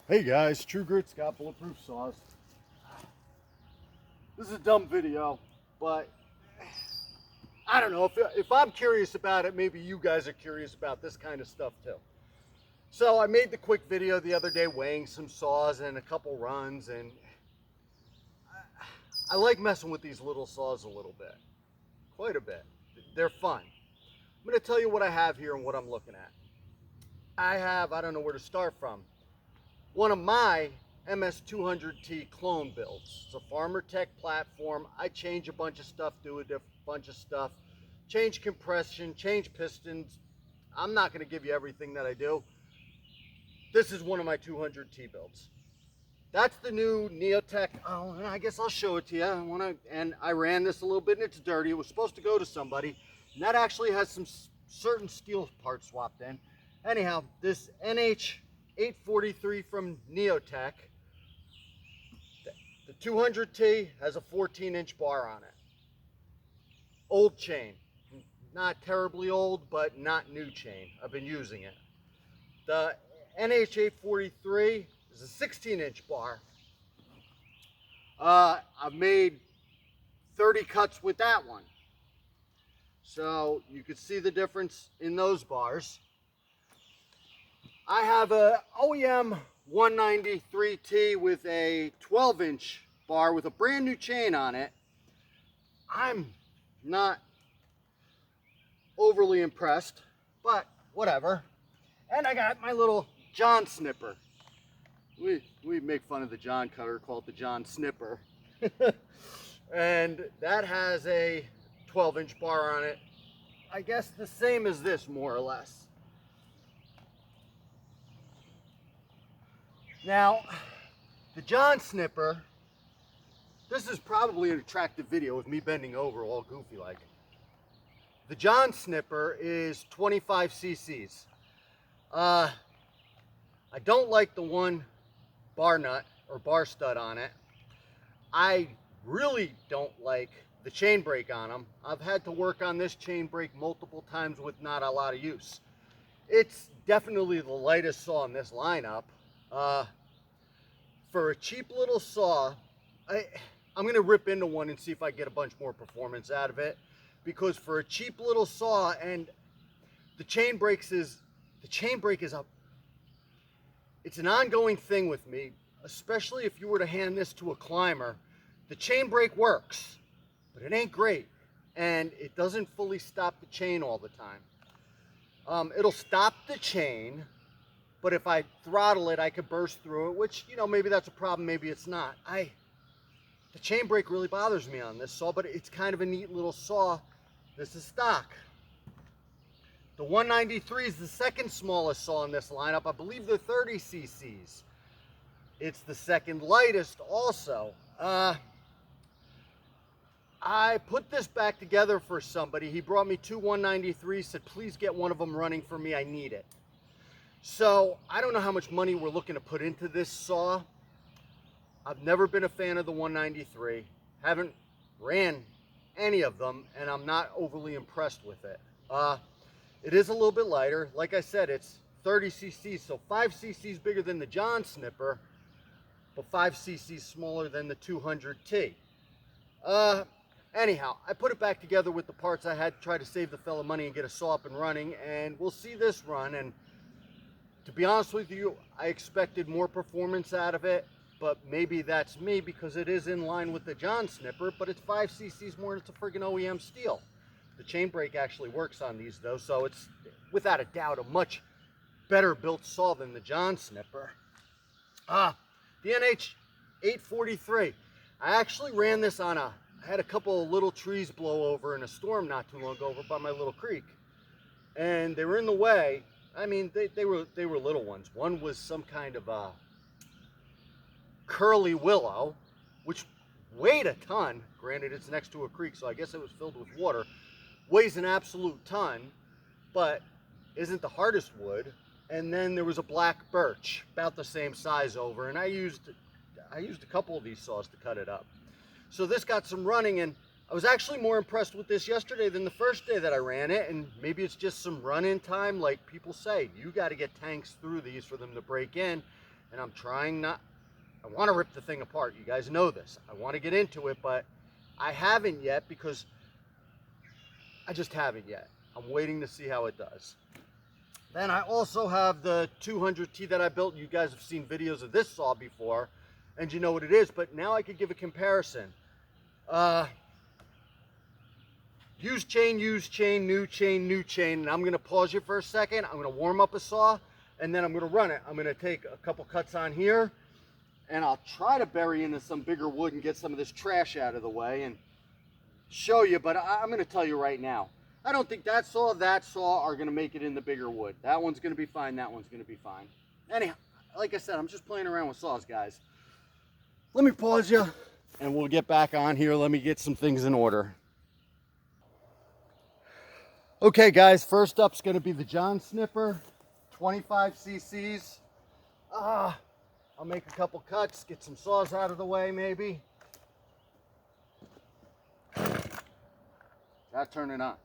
Hey guys, True Grit's got bulletproof saws. This is a dumb video, but I don't know, if I'm curious about it, maybe you guys are curious about this kind of stuff too. So I made the quick video the other day weighing some saws and a couple runs, and I like messing with these little saws a little bit, quite a bit. They're fun. I'm going to tell you what I have here and what I'm looking at. I don't know where to start from. One of my MS200T clone builds. It's a Farmer Tech platform. I change a bunch of stuff, do a bunch of stuff, change compression, change pistons. I'm not going to give you everything that I do. This is one of my 200T builds. That's the new Neotec. Oh, I guess I'll show it to you. And I ran this a little bit and it's dirty. It was supposed to go to somebody. And that actually has some certain steel parts swapped in. Anyhow, this NH843 from Neotec. The 200T has a 14-inch bar on it. Old chain. Not terribly old, but not new chain. I've been using it. The NH843 is a 16-inch bar. I've made 30 cuts with that one. So you could see the difference in those bars. I have a OEM 193T with a 12-inch bar with a brand new chain on it. I'm not overly impressed, but whatever. And I got my little John Snipper. We make fun of the John Cutter, call it the John Snipper. And that has a 12-inch bar on it. I guess the same as this, more or less. Now, the John Snipper, this is probably an attractive video with me bending over all goofy like. The John Snipper is 25 cc's. I don't like the one bar nut or bar stud on it. I really don't like the chain brake on them. I've had to work on this chain brake multiple times with not a lot of use. It's definitely the lightest saw in this lineup. For a cheap little saw, I'm going to rip into one and see if I get a bunch more performance out of it. Because for a cheap little saw, and the chain brake is it's an ongoing thing with me, especially if you were to hand this to a climber. The chain brake works, but it ain't great, and it doesn't fully stop the chain all the time. It'll stop the chain, but if I throttle it, I could burst through it, which, you know, maybe that's a problem, maybe it's not. The chain brake really bothers me on this saw, but it's kind of a neat little saw. This is stock. The 193 is the second smallest saw in this lineup. I believe they're 30 cc's. It's the second lightest also. I put this back together for somebody. He brought me two 193s, said please get one of them running for me, I need it. So I don't know how much money we're looking to put into this saw. I've never been a fan of the 193. Haven't ran any of them, and I'm not overly impressed with it. It is a little bit lighter. Like I said, it's 30 cc's, so 5 cc's bigger than the John Snipper, but 5 cc's smaller than the 200T. Anyhow, I put it back together with the parts I had to try to save the fella money and get a saw up and running, and we'll see this run. And to be honest with you, I expected more performance out of it, but maybe that's me because it is in line with the John Snipper, but it's 5 cc's more and it's a friggin' OEM Stihl. The chain brake actually works on these though, so it's without a doubt a much better built saw than the John Snipper. The NH843. I actually ran this on I had a couple of little trees blow over in a storm not too long ago over by my little creek. And they were in the way. I mean, they were little ones. One was some kind of a curly willow, which weighed a ton. Granted, it's next to a creek, so I guess it was filled with water. Weighs an absolute ton, but isn't the hardest wood. And then there was a black birch, about the same size over, and I used a couple of these saws to cut it up. So this got some running, and I was actually more impressed with this yesterday than the first day that I ran it, and maybe it's just some run-in time. Like people say, you got to get tanks through these for them to break in. and I'm trying not, I want to rip the thing apart. You guys know this. I want to get into it, but I haven't yet because I just haven't yet. I'm waiting to see how it does. Then I also have the 200T that I built. You guys have seen videos of this saw before, and you know what it is, but now I could give a comparison. Used chain, new chain, and I'm gonna pause you for a second. I'm gonna warm up a saw, and then I'm gonna run it. I'm gonna take a couple cuts on here, and I'll try to bury into some bigger wood and get some of this trash out of the way and show you, but I'm gonna tell you right now, I don't think that saw are gonna make it in the bigger wood. That one's gonna be fine, that one's gonna be fine. Anyhow, like I said, I'm just playing around with saws, guys. Let me pause you, and we'll get back on here. Let me get some things in order. Okay guys, first up's gonna be the Snipper, 25 cc's. I'll make a couple cuts, get some saws out of the way maybe. Gotta turn it on.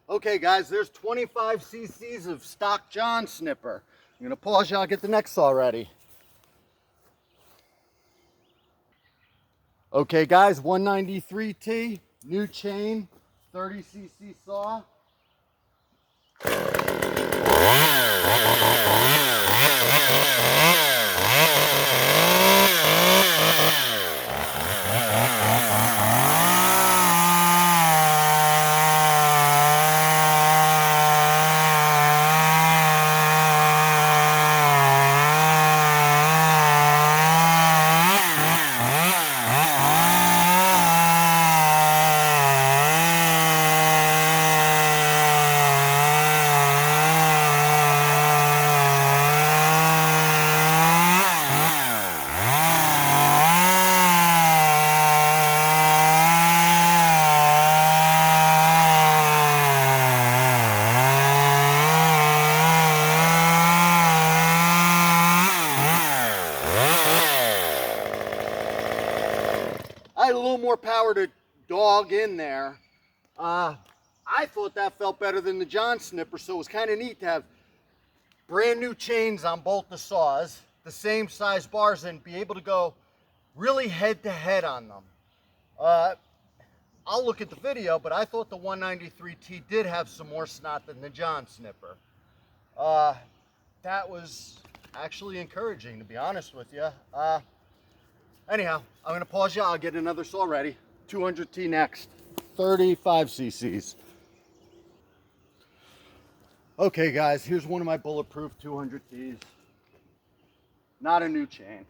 Okay guys, there's 25 cc's of stock Snipper. I'm gonna pause you, I'll get the next saw ready. Okay guys, 193T, new chain, 30 cc saw. I had a little more power to dog in there. I thought that felt better than the Snipper, so it was kind of neat to have brand new chains on both the saws, the same size bars, and be able to go really head to head on them. I'll look at the video, but I thought the 193T did have some more snot than the Snipper. That was actually encouraging, to be honest with you. Anyhow, I'm going to pause you. I'll get another saw ready. 200T next. 35 cc's. Okay, guys, here's one of my Bulletproof 200Ts. Not a new chain.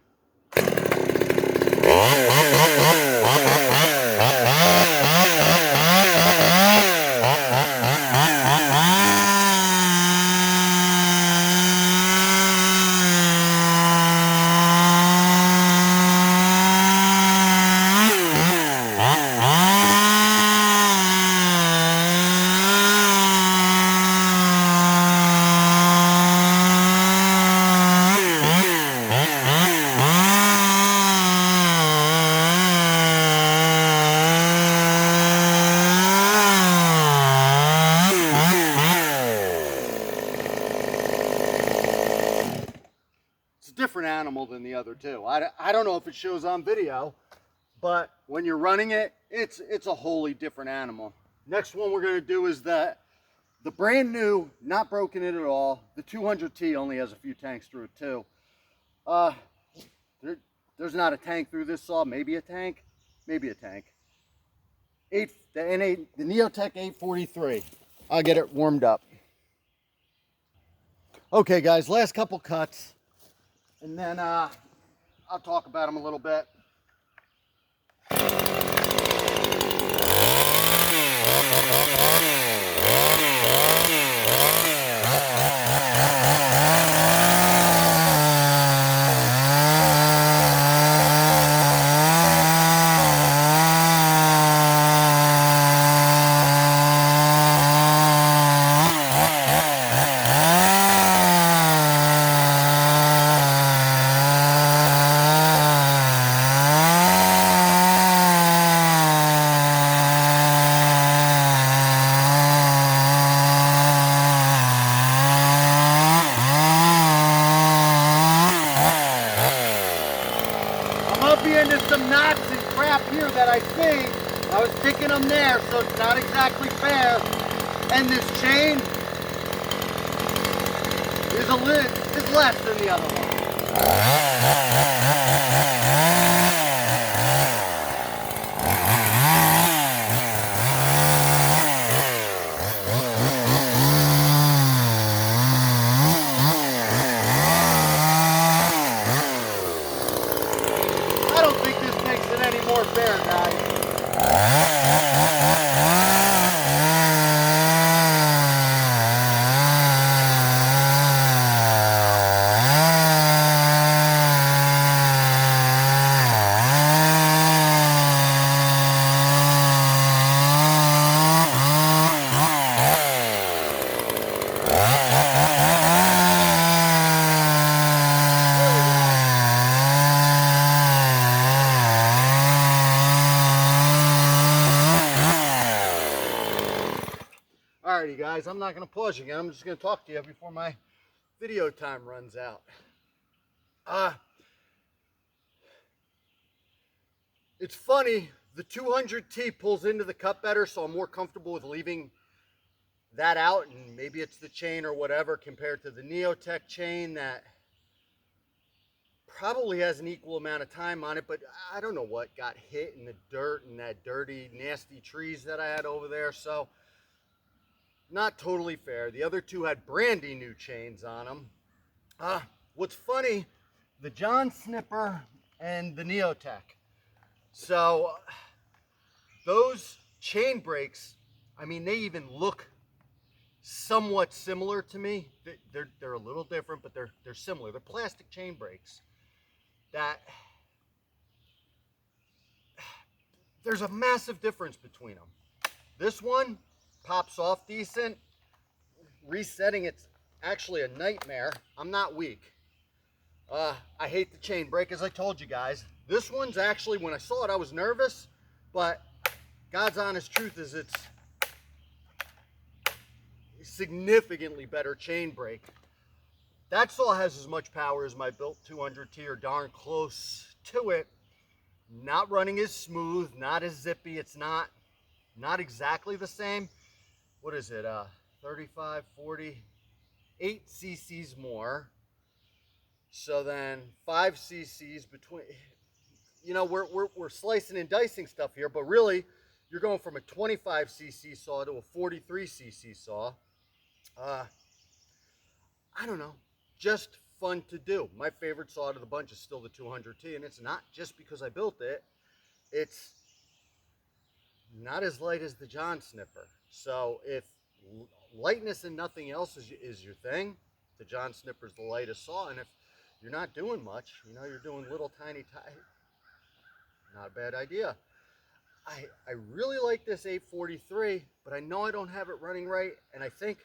Different animal than the other two. I don't know if it shows on video, but when you're running it, it's a wholly different animal. Next one we're going to do is the brand new, not broken in at all. The 200T only has a few tanks through it too. There's not a tank through this saw. Maybe a tank, maybe a tank. the Neotec 843. I'll get it warmed up. Okay guys, last couple cuts, and then I'll talk about them a little bit. Into some knots and crap here that I see. I was kicking them there, so it's not exactly fair. And this chain is less than the other one. More fair, guys. Alrighty guys, I'm not going to pause again. I'm just going to talk to you before my video time runs out. It's funny, the 200T pulls into the cut better, so I'm more comfortable with leaving that out, and maybe it's the chain or whatever compared to the Neotec chain that probably has an equal amount of time on it, but I don't know what got hit in the dirt and that dirty, nasty trees that I had over there, so not totally fair. The other two had brandy new chains on them. What's funny, the John Snipper and the Neotec. So those chain brakes, I mean, they even look somewhat similar to me. They're a little different, but they're similar. They're plastic chain brakes. That there's a massive difference between them. This one pops off decent. Resetting it's actually a nightmare. I'm not weak. I hate the chain brake, as I told you guys. This one's actually, when I saw it, I was nervous, but God's honest truth is it's significantly better chain brake. That saw has as much power as my built 200T, or darn close to it. Not running as smooth, not as zippy. It's not exactly the same. What is it? 35, 40, 8 cc's more. So then 5 cc's between. You know, we're slicing and dicing stuff here, but really, you're going from a 25 cc saw to a 43 cc saw. I don't know, just fun to do. My favorite saw out of the bunch is still the 200T, and it's not just because I built it. It's not as light as the John Snipper. So if lightness and nothing else is your thing, the John Snipper's the lightest saw, and if you're not doing much, you know, you're doing little tiny, not a bad idea. I really like this 843, but I know I don't have it running right, and I think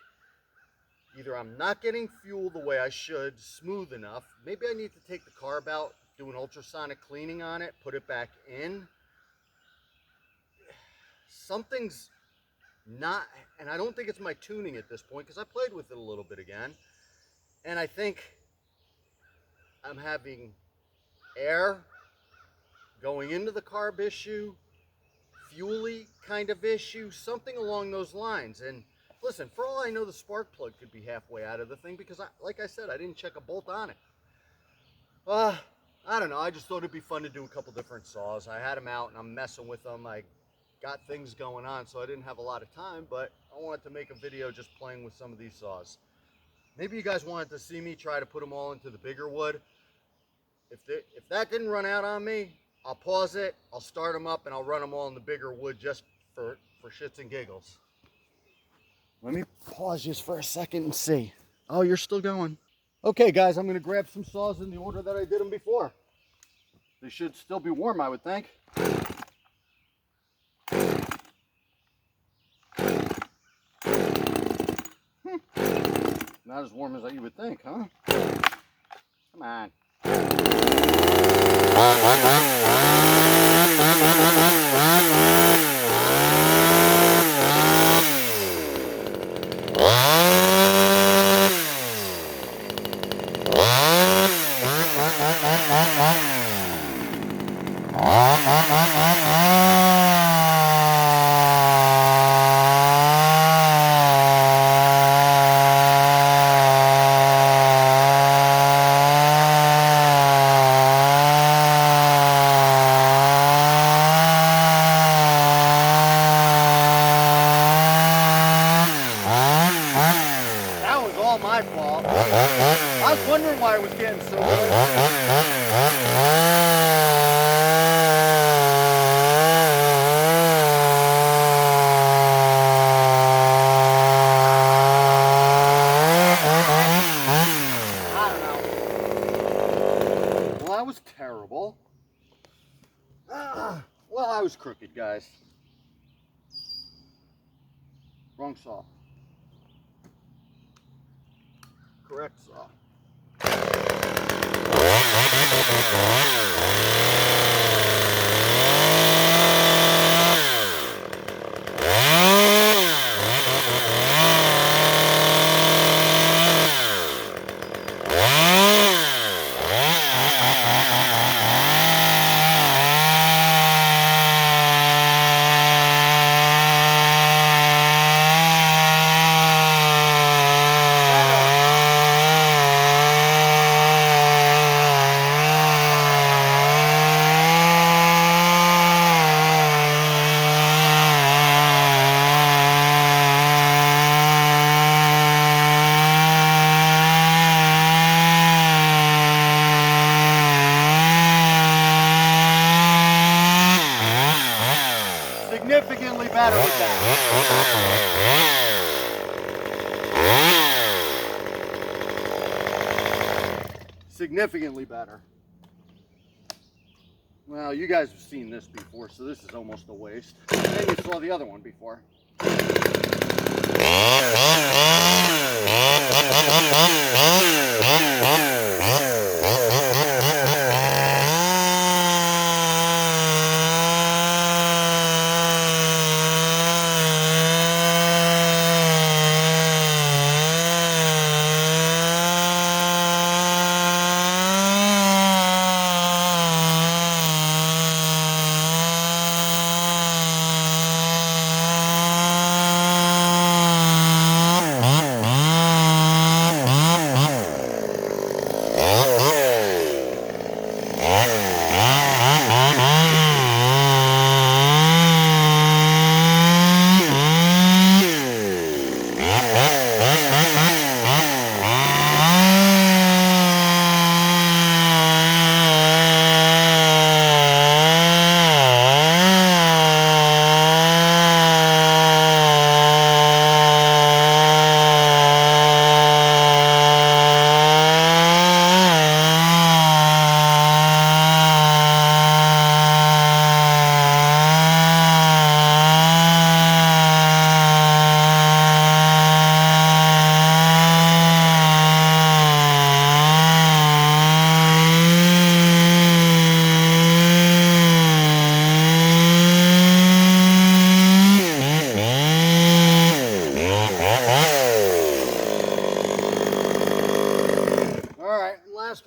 either I'm not getting fuel the way I should, smooth enough. Maybe I need to take the carb out, do an ultrasonic cleaning on it, put it back in. Something's not, and I don't think it's my tuning at this point, because I played with it a little bit again, and I think I'm having air going into the carb issue, fuel-y kind of issue, something along those lines. And listen, for all I know, the spark plug could be halfway out of the thing, because like I said, I didn't check a bolt on it. I don't know, I just thought it'd be fun to do a couple different saws. I had them out and I'm messing with them. I got things going on, so I didn't have a lot of time, but I wanted to make a video just playing with some of these saws. Maybe you guys wanted to see me try to put them all into the bigger wood. If that didn't run out on me, I'll pause it, I'll start them up, and I'll run them all in the bigger wood just for shits and giggles. Let me pause just for a second and see. Oh, you're still going. Okay, guys, I'm going to grab some saws in the order that I did them before. They should still be warm, I would think. Not as warm as you would think, huh? Come on. My fault. I was wondering why it was getting so good. I don't know. Well, that was terrible. Well, I was crooked, guys. Wrong saw. Correct saw. Significantly better with that. Significantly better. Well, you guys have seen this before, so this is almost a waste. And you saw the other one before.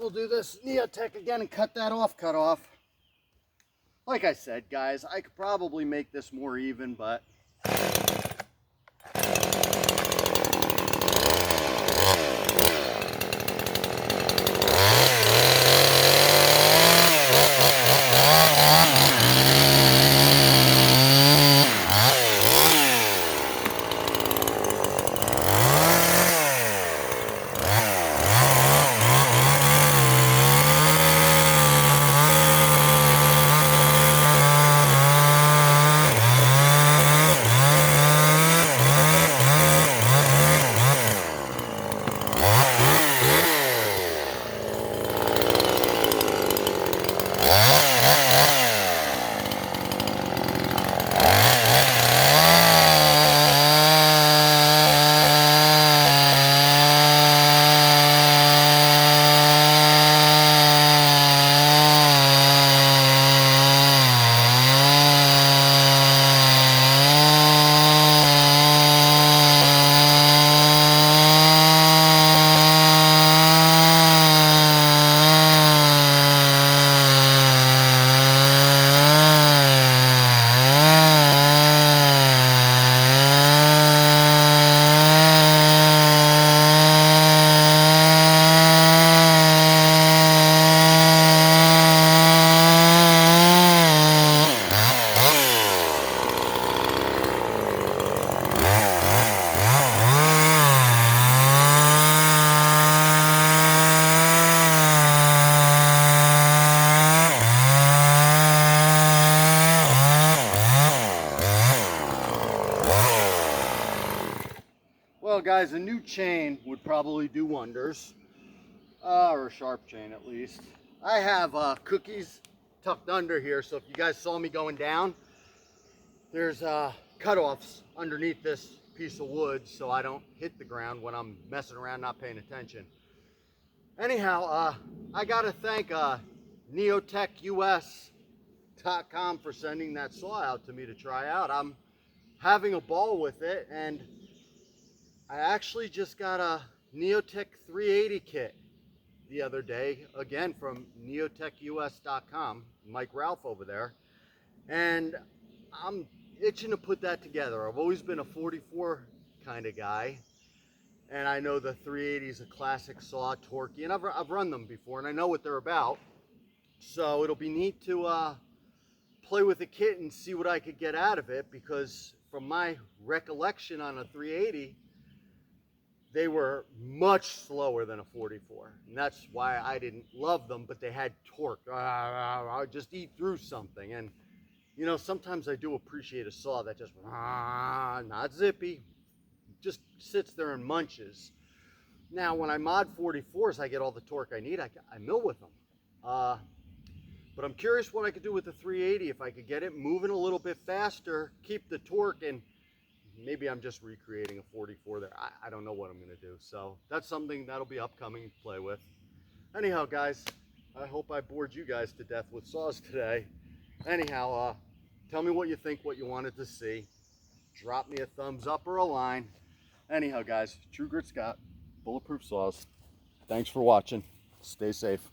We'll do this Neotec again and cut that cut off. Like I said, guys, I could probably make this more even, but guys, a new chain would probably do wonders, or a sharp chain at least. I have cookies tucked under here, so if you guys saw me going down, there's cutoffs underneath this piece of wood so I don't hit the ground when I'm messing around not paying attention. Anyhow, I gotta thank NeotecUS.com for sending that saw out to me to try out. I'm having a ball with it, and I actually just got a Neotec 380 kit the other day, again from NeotecUS.com, Mike Ralph over there, and I'm itching to put that together. I've always been a 44 kind of guy, and I know the 380 is a classic saw, torquey, and I've run them before, and I know what they're about. So it'll be neat to play with the kit and see what I could get out of it, because from my recollection on a 380, they were much slower than a 44, and that's why I didn't love them, but they had torque. I'd just eat through something, and you know, sometimes I do appreciate a saw that just, not zippy, just sits there and munches. Now, when I mod 44s, I get all the torque I need. I mill with them. But I'm curious what I could do with the 380, if I could get it moving a little bit faster, keep the torque, and maybe I'm just recreating a 44 there. I don't know what I'm gonna do. So that's something that'll be upcoming to play with. Anyhow, guys, I hope I bored you guys to death with saws today. Anyhow, tell me what you think, what you wanted to see. Drop me a thumbs up or a line. Anyhow, guys, True Grit Scott, Bulletproof Saws. Thanks for watching. Stay safe.